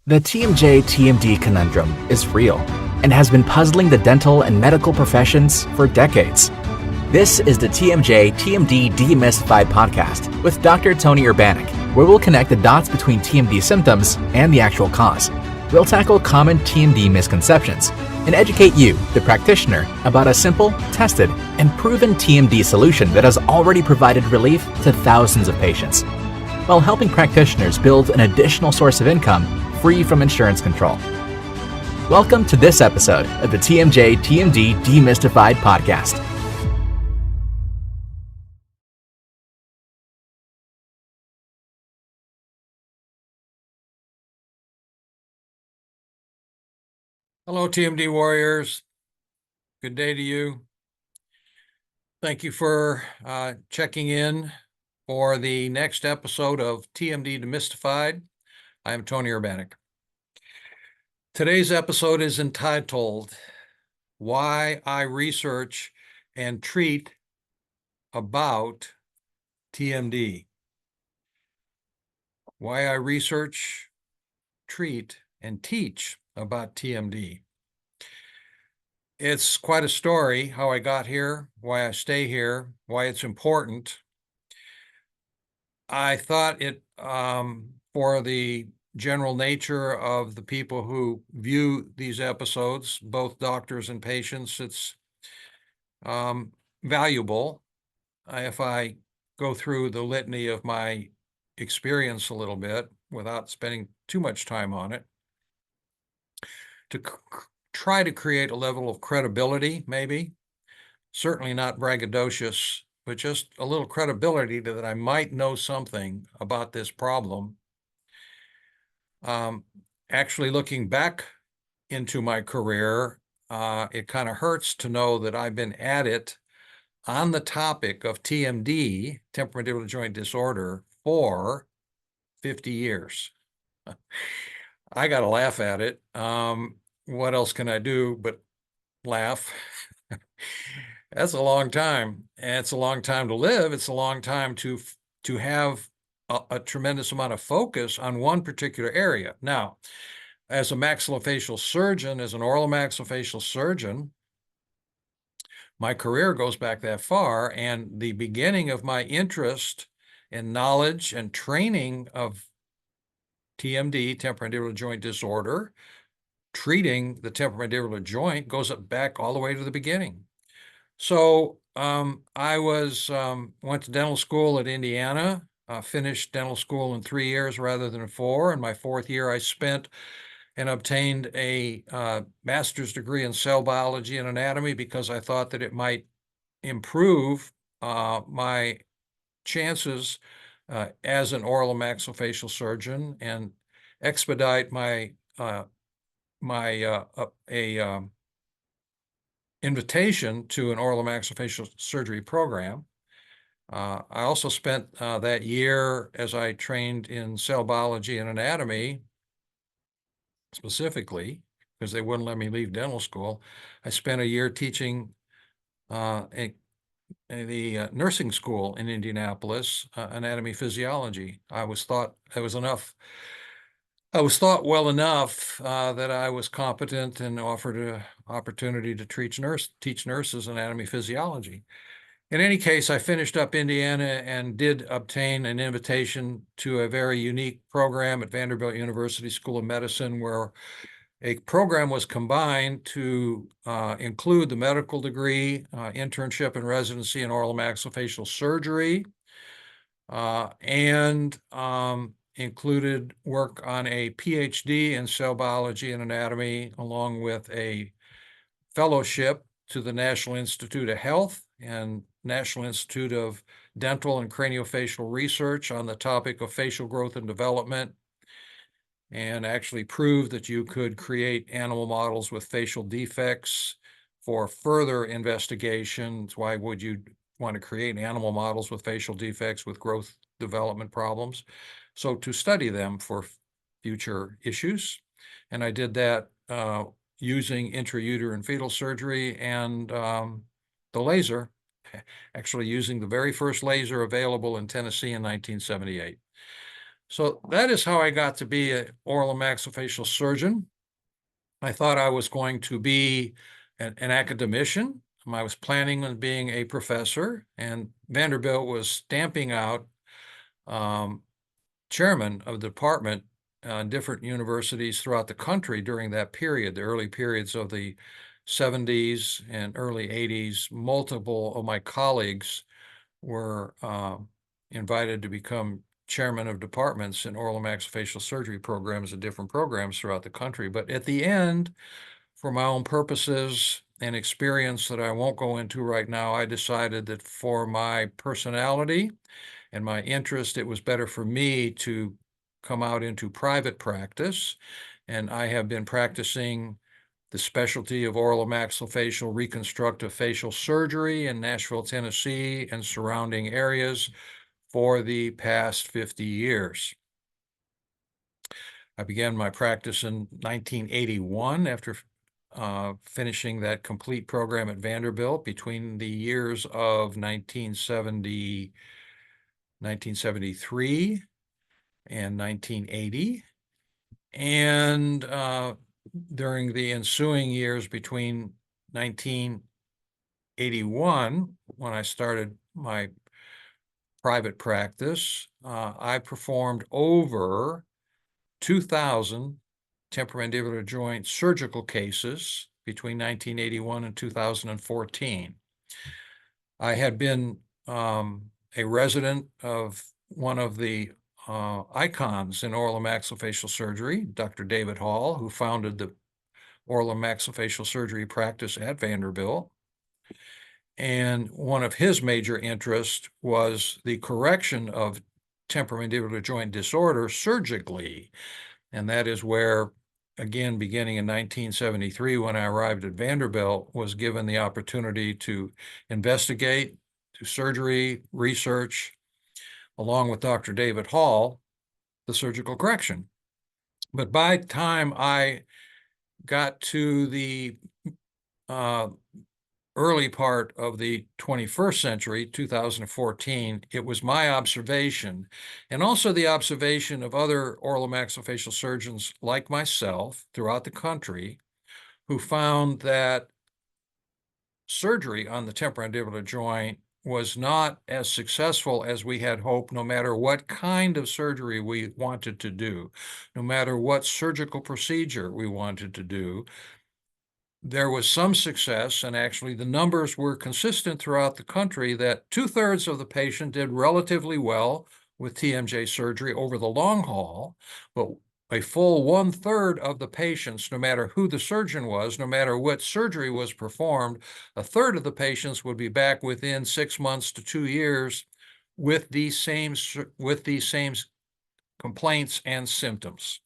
The TMJ-TMD conundrum is real and has been puzzling the dental and medical professions for decades. This is the TMJ-TMD Demystified podcast with Dr. Tony Urbanek, where we'll connect the dots between TMD symptoms and the actual cause. We'll tackle common TMD misconceptions and educate you, the practitioner, about a simple, tested, and proven TMD solution that has already provided relief to thousands of patients, while helping practitioners build an additional source of income free from insurance control. Welcome to this episode of the TMJ-TMD Demystified podcast. Hello, TMD warriors. Good day to you. Thank you for checking in for the next episode of TMD Demystified. I am Tony Urbanek. Today's episode is entitled, Why I Research and Treat About TMD. Why I research, treat, and teach about TMD. It's quite a story, how I got here, why I stay here, why it's important. I thought it, for the general nature of the people who view these episodes, both doctors and patients, it's valuable if I go through the litany of my experience a little bit without spending too much time on it, to try to create a level of credibility, maybe, certainly not braggadocious, but just a little credibility that I might know something about this problem. Actually, looking back into my career, it kind of hurts to know that I've been at it on the topic of TMD, temporomandibular joint disorder, for 50 years. I got to laugh at it. What else can I do but laugh? That's a long time, and it's a long time to live. It's a long time to have a tremendous amount of focus on one particular area. Now, as a maxillofacial surgeon, as an oral maxillofacial surgeon, my career goes back that far, and the beginning of my interest and knowledge and training of TMD, temporomandibular joint disorder, treating the temporomandibular joint, goes back all the way to the beginning. So I went to dental school at Indiana, finished dental school in 3 years rather than 4. In my 4th year, I spent and obtained a master's degree in cell biology and anatomy because I thought that it might improve my chances as an oral maxillofacial surgeon and expedite my invitation to an oral maxillofacial surgery program. I also spent that year, as I trained in cell biology and anatomy, specifically, because they wouldn't let me leave dental school, I spent a year teaching the nursing school in Indianapolis, anatomy physiology. I was thought well enough that I was competent and offered an opportunity to teach nurses anatomy physiology. In any case, I finished up Indiana and did obtain an invitation to a very unique program at Vanderbilt University School of Medicine, where a program was combined to include the medical degree, internship and residency in oral maxillofacial surgery, and included work on a PhD in cell biology and anatomy, along with a fellowship to the National Institute of Health and National Institute of Dental and Craniofacial Research on the topic of facial growth and development, and actually proved that you could create animal models with facial defects for further investigations. Why would you want to create animal models with facial defects with growth development problems? So to study them for future issues. And I did that using intrauterine fetal surgery and the laser, actually using the very first laser available in Tennessee in 1978. So that is how I got to be an oral and maxillofacial surgeon. I thought I was going to be an academician. I was planning on being a professor, and Vanderbilt was stamping out chairman of the department in different universities throughout the country during that period, the early periods of the 70s and early 80s. Multiple of my colleagues were invited to become chairman of departments in oral and maxillofacial surgery programs and different programs throughout the country. But at the end, for my own purposes and experience that I won't go into right now, I decided that for my personality and my interest, it was better for me to come out into private practice. And I have been practicing the specialty of oral and maxillofacial reconstructive facial surgery in Nashville, Tennessee, and surrounding areas for the past 50 years. I began my practice in 1981 after finishing that complete program at Vanderbilt between the years of 1973 and 1980. And during the ensuing years between 1981, when I started my private practice, I performed over 2,000 temporomandibular joint surgical cases between 1981 and 2014. I had been a resident of one of the icons in oral and maxillofacial surgery, Dr. David Hall, who founded the oral and maxillofacial surgery practice at Vanderbilt. And one of his major interests was the correction of temporomandibular joint disorder surgically. And that is where, again, beginning in 1973, when I arrived at Vanderbilt, was given the opportunity to investigate, do surgery, research, along with Dr. David Hall, the surgical correction. But by the time I got to the early part of the 21st century, 2014, it was my observation, and also the observation of other oral and maxillofacial surgeons like myself throughout the country, who found that surgery on the temporomandibular joint was not as successful as we had hoped, no matter what kind of surgery we wanted to do, no matter what surgical procedure we wanted to do. There was some success, and actually the numbers were consistent throughout the country, that 2/3 of the patient did relatively well with TMJ surgery over the long haul, but a full 1/3 of the patients, no matter who the surgeon was, no matter what surgery was performed, 1/3 of the patients would be back within 6 months to 2 years with these same complaints and symptoms.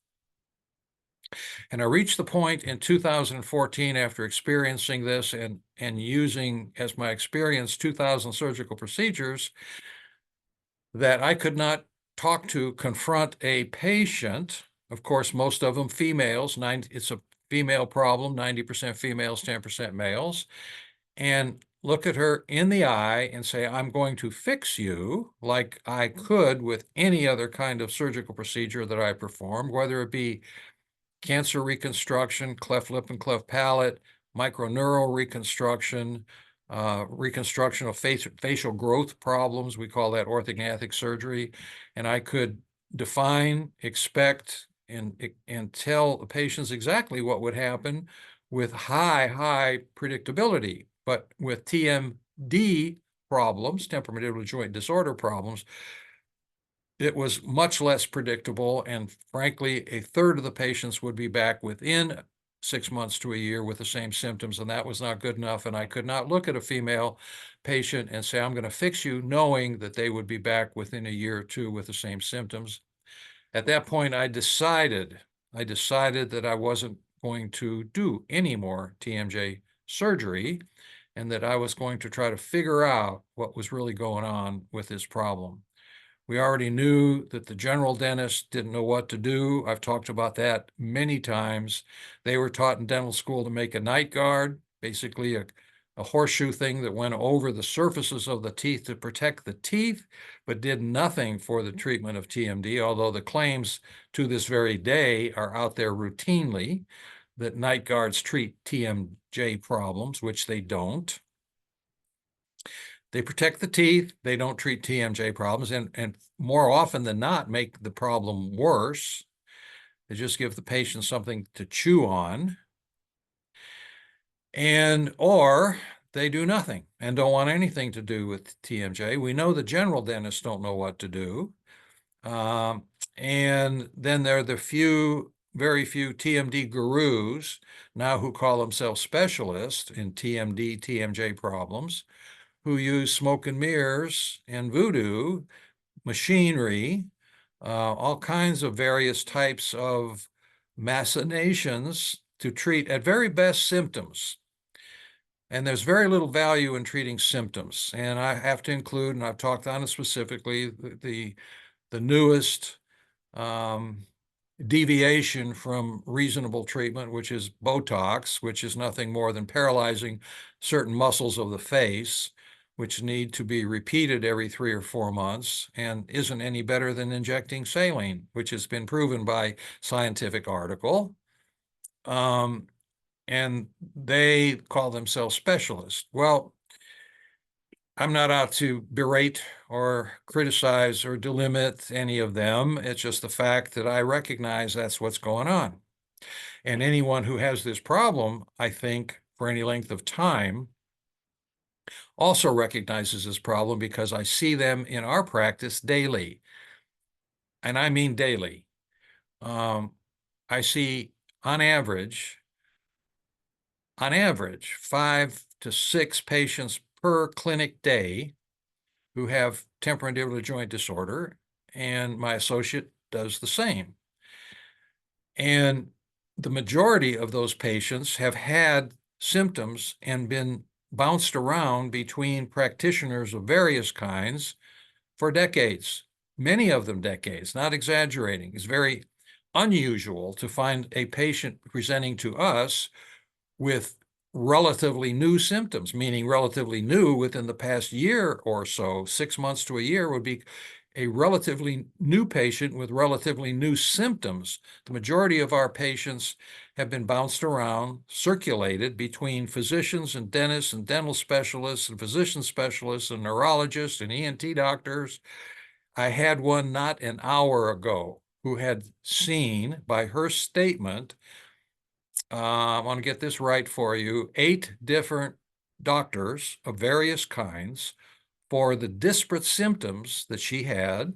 And I reached the point in 2014, after experiencing this and using as my experience 2,000 surgical procedures, that I could not confront a patient. Of course, most of them females. It's a female problem, 90% females, 10% males. And look at her in the eye and say, I'm going to fix you, like I could with any other kind of surgical procedure that I performed, whether it be cancer reconstruction, cleft lip and cleft palate, microneural reconstruction, reconstruction of facial growth problems. We call that orthognathic surgery. And I could define, expect, and tell the patients exactly what would happen with high predictability. But with TMD problems, temporomandibular joint disorder problems, it was much less predictable, and frankly, 1/3 of the patients would be back within 6 months to a year with the same symptoms, and that was not good enough. And I could not look at a female patient and say, I'm going to fix you, knowing that they would be back within a year or two with the same symptoms. At that point, I decided that I wasn't going to do any more TMJ surgery, and that I was going to try to figure out what was really going on with this problem. We already knew that the general dentist didn't know what to do. I've talked about that many times. They were taught in dental school to make a night guard, basically a horseshoe thing that went over the surfaces of the teeth to protect the teeth, but did nothing for the treatment of TMD, although the claims to this very day are out there routinely that night guards treat TMJ problems, which they don't. They protect the teeth, they don't treat TMJ problems, and more often than not make the problem worse. They just give the patient something to chew on, or they do nothing and don't want anything to do with TMJ. We know the general dentists don't know what to do. And then there are the very few TMD gurus now who call themselves specialists in TMD, TMJ problems, who use smoke and mirrors and voodoo, machinery, all kinds of various types of machinations to treat at very best symptoms. And there's very little value in treating symptoms. And I have to include, and I've talked on it specifically, the newest deviation from reasonable treatment, which is Botox, which is nothing more than paralyzing certain muscles of the face, which need to be repeated every 3 or 4 months, and isn't any better than injecting saline, which has been proven by scientific article. And they call themselves specialists. Well, I'm not out to berate or criticize or delimit any of them. It's just the fact that I recognize that's what's going on. And anyone who has this problem, I think, for any length of time, also recognizes this problem because I see them in our practice daily. And I mean daily. I see on average, 5 to 6 patients per clinic day who have temporomandibular joint disorder, and my associate does the same. And the majority of those patients have had symptoms and been bounced around between practitioners of various kinds for decades, many of them decades, not exaggerating. It's very unusual to find a patient presenting to us with relatively new symptoms, meaning relatively new within the past year or so. 6 months to a year would be a relatively new patient with relatively new symptoms. The majority of our patients have been bounced around, circulated between physicians and dentists and dental specialists and physician specialists and neurologists and ENT doctors. I had one not an hour ago who had seen, by her statement, I want to get this right for you, 8 different doctors of various kinds for the disparate symptoms that she had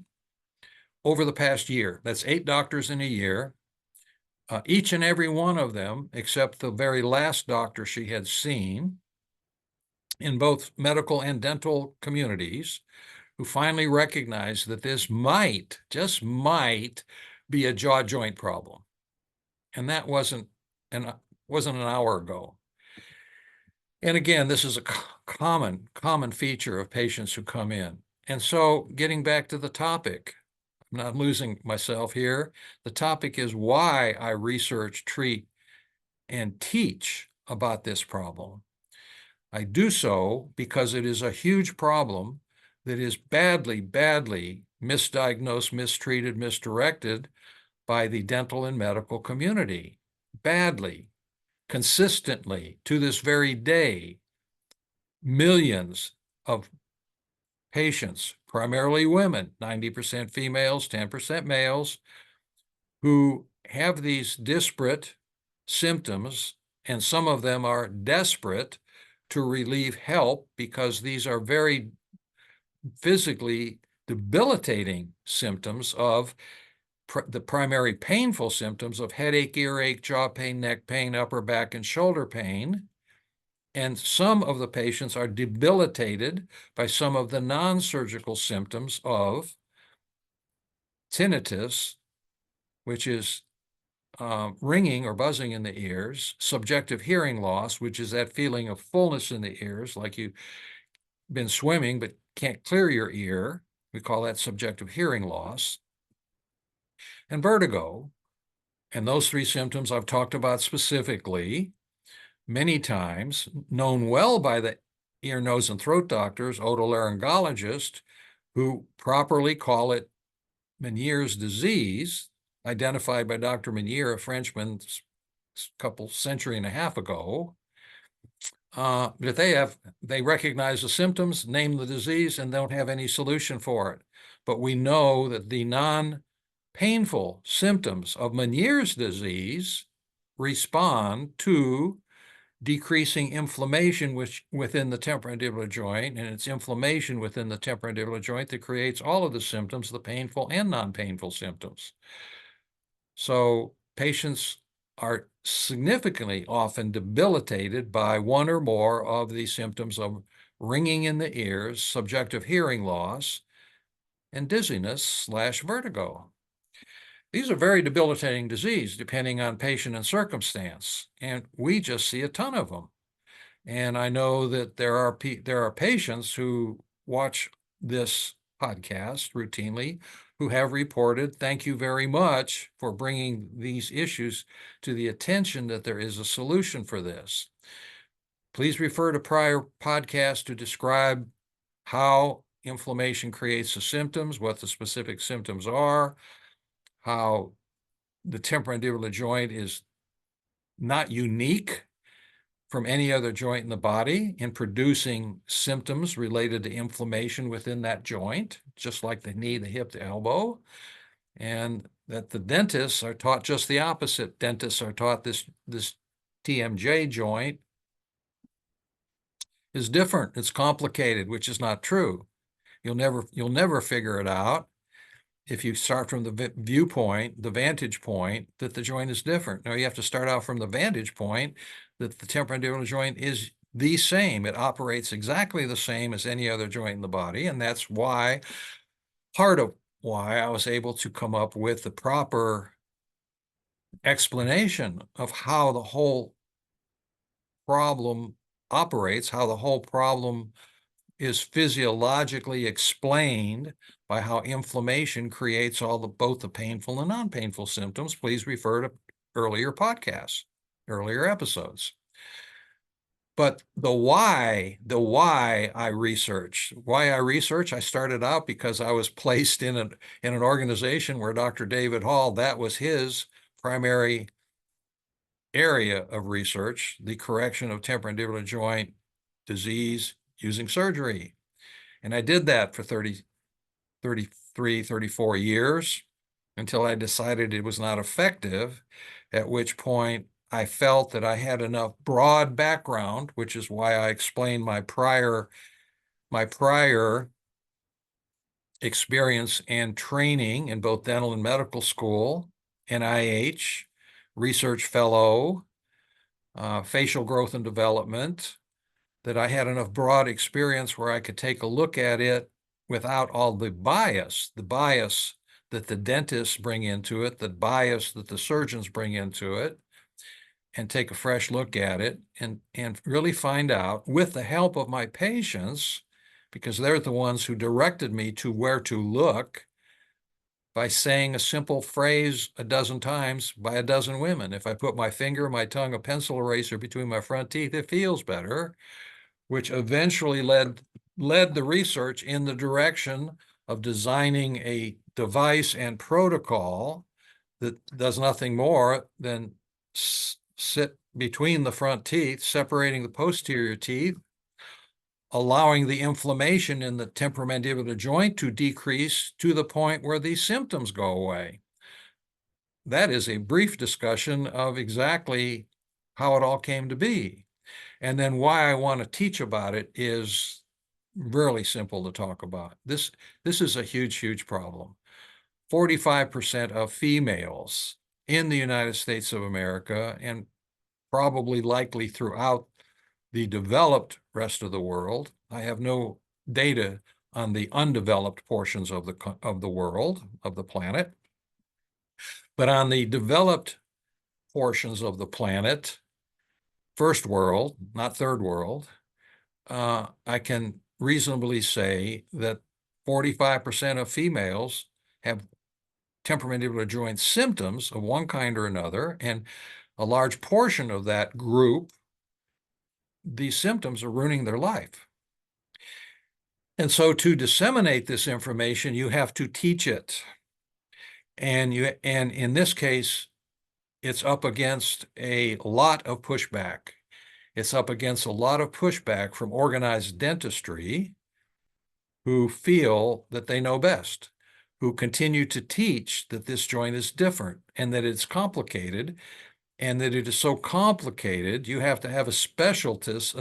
over the past year. That's 8 doctors in a year. Each and every one of them, except the very last doctor she had seen, in both medical and dental communities, who finally recognized that this might, just might, be a jaw joint problem. And that wasn't an hour ago. And again, this is a common feature of patients who come in. And so getting back to the topic, I'm not losing myself here. The topic is why I research, treat, and teach about this problem. I do so because it is a huge problem that is badly, badly misdiagnosed, mistreated, misdirected by the dental and medical community. Badly, consistently, to this very day, millions of patients, primarily women, 90% females, 10% males, who have these disparate symptoms, and some of them are desperate to relieve help because these are very physically debilitating symptoms of the primary painful symptoms of headache, earache, jaw pain, neck pain, upper back and shoulder pain. And some of the patients are debilitated by some of the non-surgical symptoms of tinnitus, which is ringing or buzzing in the ears, subjective hearing loss, which is that feeling of fullness in the ears, like you've been swimming but can't clear your ear. We call that subjective hearing loss. And vertigo. And those 3 symptoms I've talked about specifically. many times, known well by the ear, nose, and throat doctors, otolaryngologists, who properly call it Meniere's disease, identified by Dr. Meniere, a Frenchman, a couple century and a half ago. But they recognize the symptoms, name the disease, and don't have any solution for it. But we know that the non-painful symptoms of Meniere's disease respond to decreasing inflammation within the temporomandibular joint, and it's inflammation within the temporomandibular joint that creates all of the symptoms, the painful and non-painful symptoms. So patients are significantly often debilitated by one or more of the symptoms of ringing in the ears, subjective hearing loss, and dizziness/vertigo. These are very debilitating diseases depending on patient and circumstance, and we just see a ton of them. And I know that there are patients who watch this podcast routinely who have reported, thank you very much for bringing these issues to the attention that there is a solution for this. Please refer to prior podcasts to describe how inflammation creates the symptoms, what the specific symptoms are, how the temporomandibular joint is not unique from any other joint in the body in producing symptoms related to inflammation within that joint, just like the knee, the hip, the elbow, and that the dentists are taught just the opposite. Dentists are taught this TMJ joint is different. It's complicated, which is not true. You'll never figure it out if you start from the viewpoint, the vantage point, that the joint is different. Now you have to start out from the vantage point that the temporomandibular joint is the same. It operates exactly the same as any other joint in the body, and that's part of why I was able to come up with the proper explanation of how the whole problem operates, how the whole problem is physiologically explained by how inflammation creates both the painful and non-painful symptoms. Please refer to earlier podcasts, earlier episodes. But the why I research, I started out because I was placed in an organization where Dr. David Hall, that was his primary area of research, the correction of temporomandibular joint disease using surgery. And I did that for 33, 34 years until I decided it was not effective, at which point I felt that I had enough broad background, which is why I explained my prior experience and training in both dental and medical school, NIH, research fellow, facial growth and development, that I had enough broad experience where I could take a look at it without all the bias that the dentists bring into it, the bias that the surgeons bring into it, and take a fresh look at it and really find out, with the help of my patients, because they're the ones who directed me to where to look, by saying a simple phrase a dozen times by a dozen women. If I put my finger, my tongue, a pencil eraser between my front teeth, it feels better, which eventually led the research in the direction of designing a device and protocol that does nothing more than sit between the front teeth, separating the posterior teeth, allowing the inflammation in the temporomandibular joint to decrease to the point where these symptoms go away. That is a brief discussion of exactly how it all came to be. And then why I want to teach about it is really simple to talk about. This is a huge, huge problem. 45% of females in the United States of America, and probably likely throughout the developed rest of the world. I have no data on the undeveloped portions of the world, of the planet. But on the developed portions of the planet, first world, not third world, I can reasonably say that 45% of females have temporomandibular joint symptoms of one kind or another, and a large portion of that group these symptoms are ruining their life. And so to disseminate this information, you have to teach it. And in this case, it's up against a lot of pushback. It's up against a lot of pushback from organized dentistry who feel that they know best, who continue to teach that this joint is different and that it's complicated, and that it is so complicated you have to have a specialist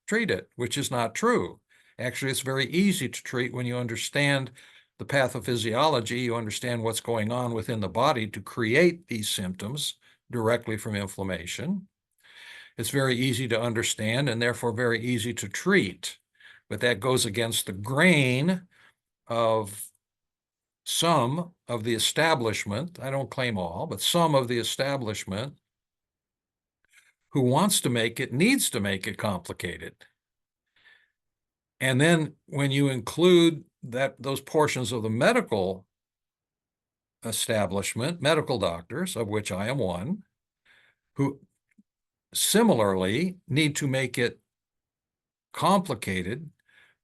treat it, which is not true. Actually, it's very easy to treat when you understand the pathophysiology, you understand what's going on within the body to create these symptoms directly from inflammation. It's very easy to understand and therefore very easy to treat. But that goes against the grain of some of the establishment, I don't claim all, but some of the establishment who wants to make it, needs to make it complicated. And then when you include those portions of the medical establishment, medical doctors, of which I am one, who similarly need to make it complicated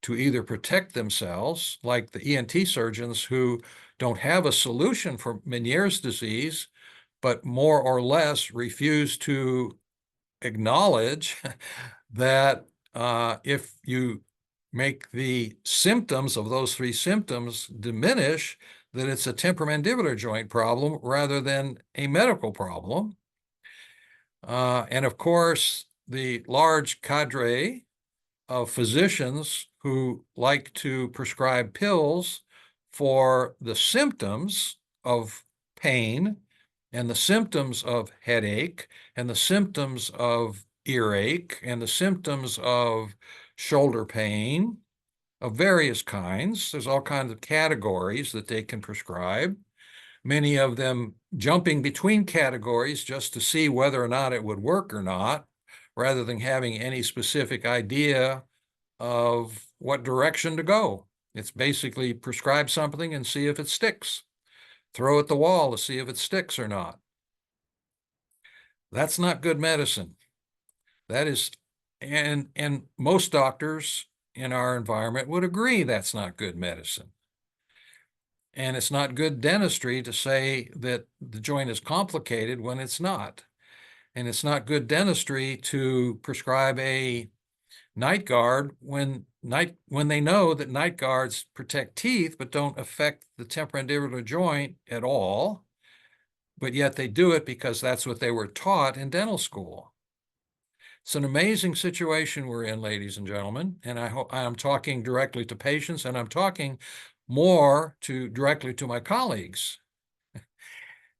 to either protect themselves, like the ENT surgeons who don't have a solution for Meniere's disease, but more or less refuse to acknowledge that if you make the symptoms of those three symptoms diminish, that it's a temporomandibular joint problem rather than a medical problem. And of course, the large cadre of physicians who like to prescribe pills for the symptoms of pain and the symptoms of headache and the symptoms of earache and the symptoms of shoulder pain of various kinds. There's all kinds of categories that they can prescribe, many of them jumping between categories just to see whether or not it would work or not, rather than having any specific idea of what direction to go. It's basically prescribe something and see if it sticks. Throw at the wall to see if it sticks or not. That's not good medicine. That is, and most doctors in our environment would agree that's not good medicine. And it's not good dentistry to say that the joint is complicated when it's not. And it's not good dentistry to prescribe a night guard when they know that night guards protect teeth but don't affect the temporomandibular joint at all, but yet they do it because that's what they were taught in dental school. It's an amazing situation we're in, ladies and gentlemen, and I'm talking directly to patients, and I'm talking more directly to my colleagues,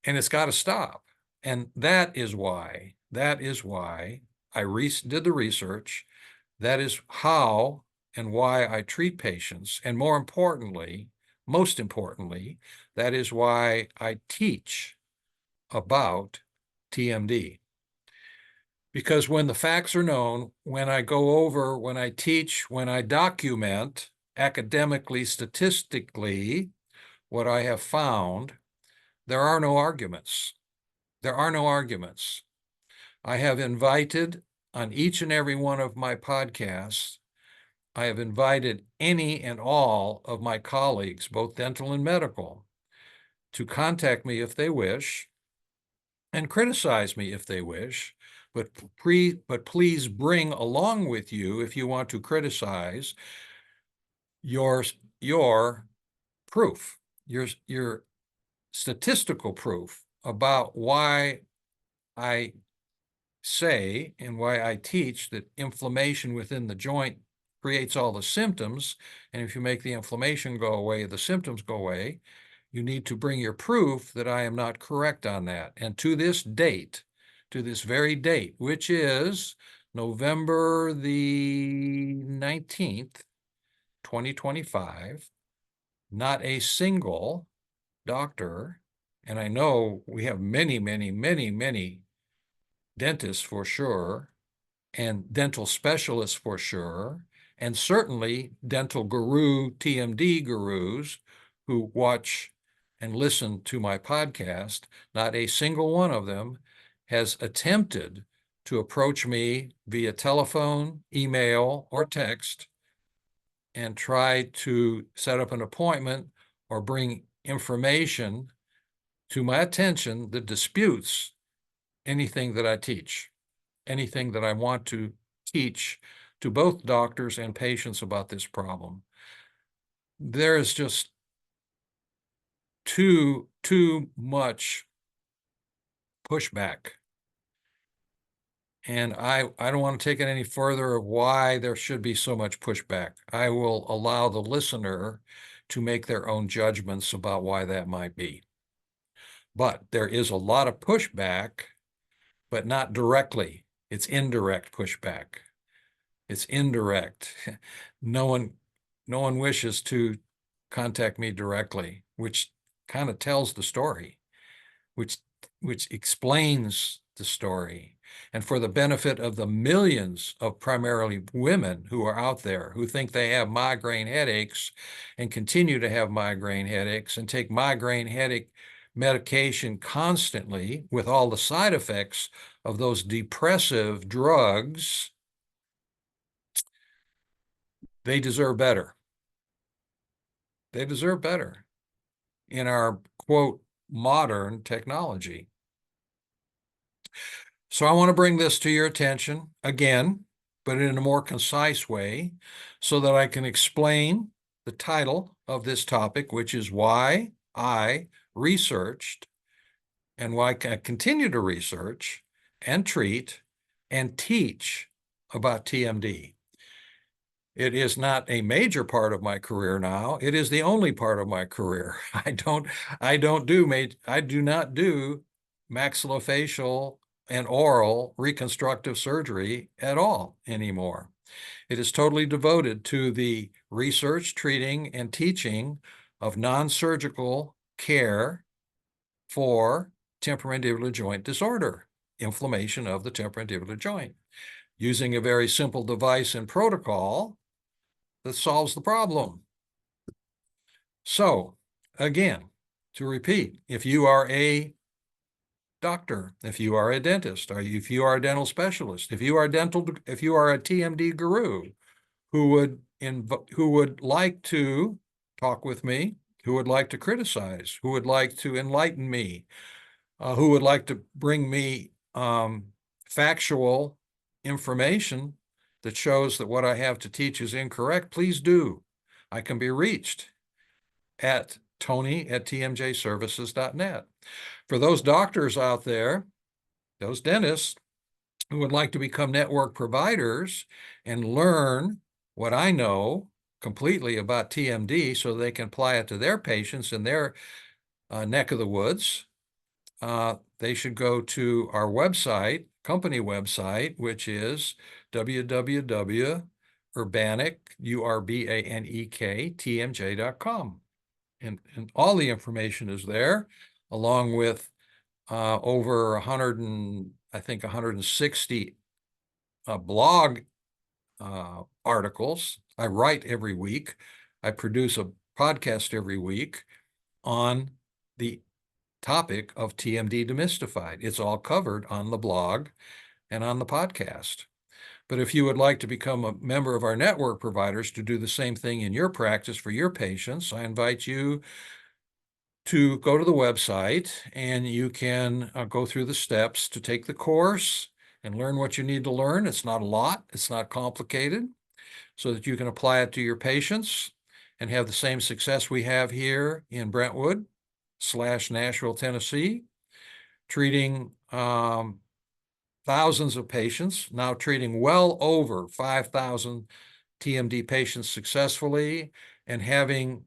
and it's got to stop. And that is why I did the research. That is how and why I treat patients. And most importantly, that is why I teach about TMD. Because when the facts are known, when I go over, when I teach, when I document academically, statistically, what I have found, there are no arguments. There are no arguments. I have invited on each and every one of my podcasts, I have invited any and all of my colleagues, both dental and medical, to contact me if they wish and criticize me if they wish, but please bring along with you, if you want to criticize, your proof, your statistical proof about why I say and why I teach that inflammation within the joint creates all the symptoms. And if you make the inflammation go away, the symptoms go away. You need to bring your proof that I am not correct on that. And to this date, to this very date, which is November the 19th, 2025, not a single doctor, and I know we have many, many, many, many dentists for sure, and dental specialists for sure, and certainly dental guru, TMD gurus who watch and listen to my podcast. Not a single one of them has attempted to approach me via telephone, email, or text and try to set up an appointment or bring information to my attention that disputes anything that I teach, anything that I want to teach to both doctors and patients about this problem. There is just too much pushback. And I don't want to take it any further of why there should be so much pushback. I will allow the listener to make their own judgments about why that might be. But there is a lot of pushback, but not directly. It's indirect pushback. It's indirect. No one wishes to contact me directly, which kind of tells the story, which explains the story. And for the benefit of the millions of primarily women who are out there who think they have migraine headaches and continue to have migraine headaches and take migraine headache medication constantly with all the side effects of those depressive drugs, they deserve better. They deserve better in our, quote, modern technology. So I want to bring this to your attention again, but in a more concise way, so that I can explain the title of this topic, which is why I researched and why I continue to research and treat and teach about TMD. It is not a major part of my career now. It is the only part of my career. I do not do maxillofacial and oral reconstructive surgery at all anymore. It is totally devoted to the research, treating, and teaching of non-surgical care for temporomandibular joint disorder, inflammation of the temporomandibular joint, using a very simple device and protocol that solves the problem. So, again, to repeat, if you are a doctor, if you are a dentist, or if you are a dental specialist, if you are a TMD guru who would like to talk with me, who would like to criticize, who would like to enlighten me, who would like to bring me factual information that shows that what I have to teach is incorrect, please do. I can be reached at tony@tmjservices.net. For those doctors out there, those dentists who would like to become network providers and learn what I know completely about TMD so they can apply it to their patients in their neck of the woods, they should go to our website, company website, which is www.urbanek, tmj.com. And all the information is there, along with over 160 blog articles. I write every week. I produce a podcast every week on the topic of TMD Demystified. It's all covered on the blog and on the podcast. But if you would like to become a member of our network providers to do the same thing in your practice for your patients, I invite you to go to the website and you can go through the steps to take the course and learn what you need to learn. It's not a lot. It's not complicated, so that you can apply it to your patients and have the same success we have here in Brentwood / Nashville, Tennessee, treating thousands of patients, now treating well over 5,000 TMD patients successfully, and having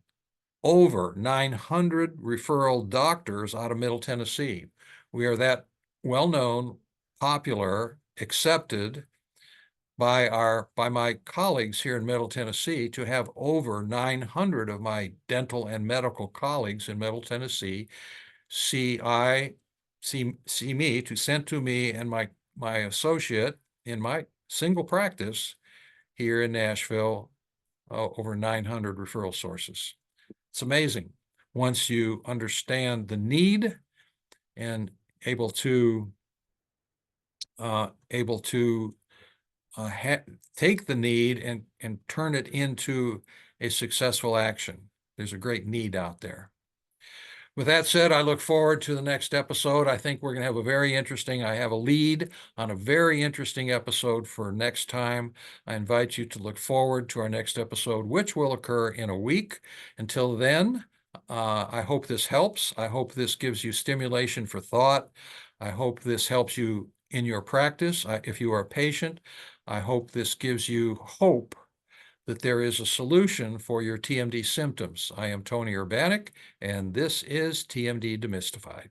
over 900 referral doctors out of Middle Tennessee. We are that well-known, popular, accepted by my colleagues here in Middle Tennessee to have over 900 of my dental and medical colleagues in Middle Tennessee see me, to send to me and my associate in my single practice here in Nashville, over 900 referral sources. It's amazing once you understand the need and able to able to take the need and turn it into a successful action. There's a great need out there. With that said, I look forward to the next episode. I think we're going to have I have a lead on a very interesting episode for next time. I invite you to look forward to our next episode, which will occur in a week. Until then, I hope this helps. I hope this gives you stimulation for thought. I hope this helps you in your practice. If you are a patient, I hope this gives you hope that there is a solution for your TMD symptoms. I am Tony Urbanek, and this is TMD Demystified.